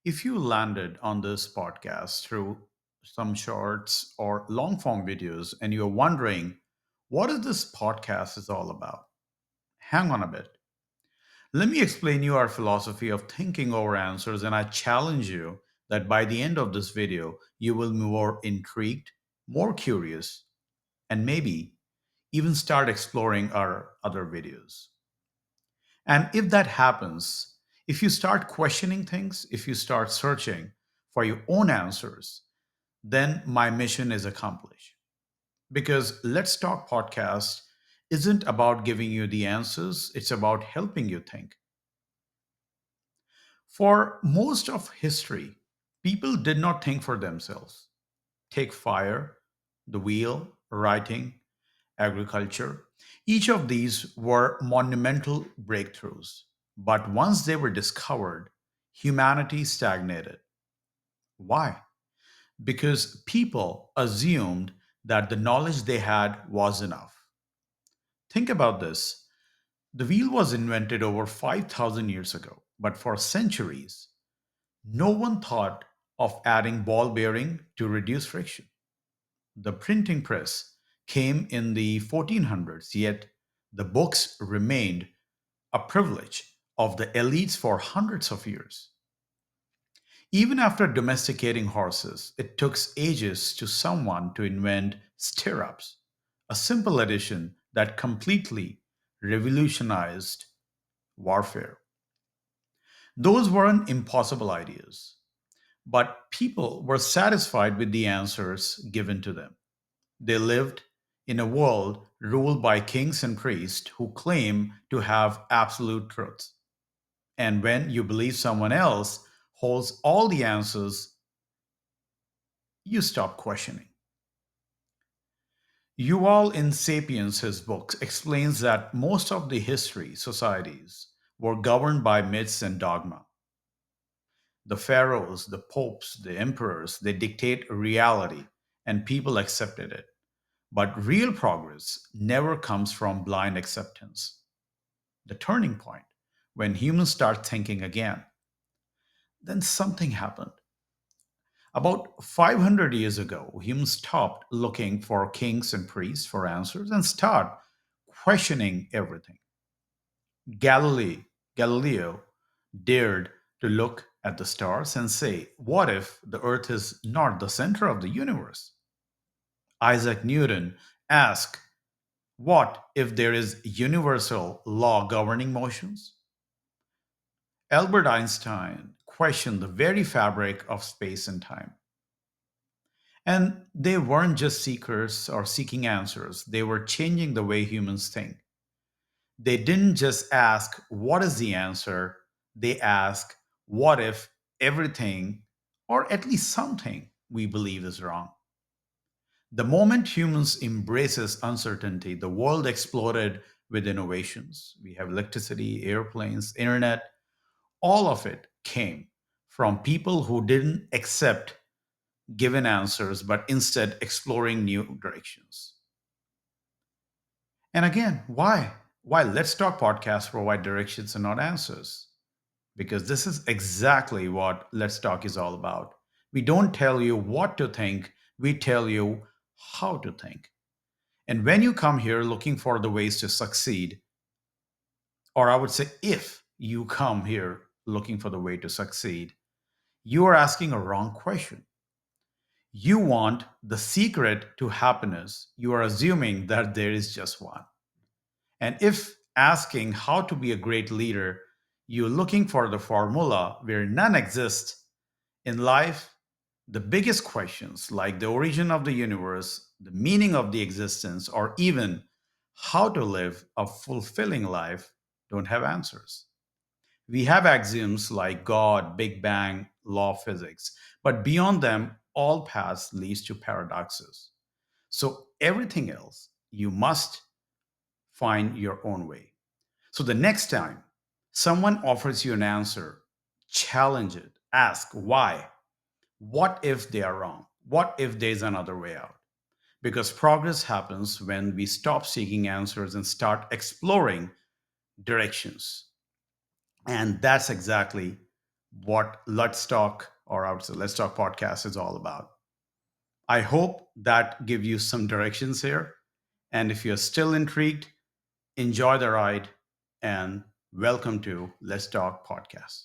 If you landed on this podcast through some shorts or long form videos and you're wondering what is this podcast is all about, hang on a bit. Let me explain you our philosophy of thinking over answers, and I challenge you that by the end of this video, you will be more intrigued, more curious, and maybe even start exploring our other videos. And if that happens, if you start questioning things, if you start searching for your own answers, then my mission is accomplished. Because Let's Talk podcast isn't about giving you the answers, it's about helping you think. For most of history, people did not think for themselves. Take fire, the wheel, writing, agriculture. Each of these were monumental breakthroughs. But once they were discovered, humanity stagnated. Why? Because people assumed that the knowledge they had was enough. Think about this. The wheel was invented over 5,000 years ago, but for centuries, no one thought of adding ball bearing to reduce friction. The printing press came in the 1400s, yet the books remained a privilege of the elites for hundreds of years. Even after domesticating horses, it took ages to someone to invent stirrups, a simple addition that completely revolutionized warfare. Those weren't impossible ideas, but people were satisfied with the answers given to them. They lived in a world ruled by kings and priests who claim to have absolute truth. And when you believe someone else holds all the answers, you stop questioning. Yuval in Sapiens, his books, explains that most of the history societies were governed by myths and dogma. The pharaohs, the popes, the emperors, they dictate reality, and people accepted it. But real progress never comes from blind acceptance. The turning point, when humans start thinking again, then something happened. About 500 years ago, humans stopped looking for kings and priests for answers and start questioning everything. Galileo dared to look at the stars and say, what if the earth is not the center of the universe? Isaac Newton asked, what if there is universal law governing motions? Albert Einstein questioned the very fabric of space and time. And they weren't just seekers or seeking answers, they were changing the way humans think. They didn't just ask, what is the answer? They ask, what if everything, or at least something, we believe is wrong? The moment humans embraces uncertainty, the world exploded with innovations. We have electricity, airplanes, internet, all of it came from people who didn't accept given answers, but instead exploring new directions. And again, why? Why Let's Talk podcasts provide directions and not answers? Because this is exactly what Let's Talk is all about. We don't tell you what to think, we tell you how to think. And when you come here looking for the ways to succeed, or I would say if you come here looking for the way to succeed, you are asking a wrong question. You want the secret to happiness. You are assuming that there is just one. And if asking how to be a great leader, you're looking for the formula where none exists in life, the biggest questions like the origin of the universe, the meaning of the existence, or even how to live a fulfilling life don't have answers. We have axioms like God, Big Bang, law of physics, but beyond them, all paths leads to paradoxes. So everything else, you must find your own way. So the next time someone offers you an answer, challenge it. Ask why. What if they are wrong? What if there's another way out? Because progress happens when we stop seeking answers and start exploring directions. And that's exactly what Let's Talk, or I would say Let's Talk podcast is all about. I hope that give you some directions here. And if you're still intrigued, enjoy the ride and welcome to Let's Talk podcast.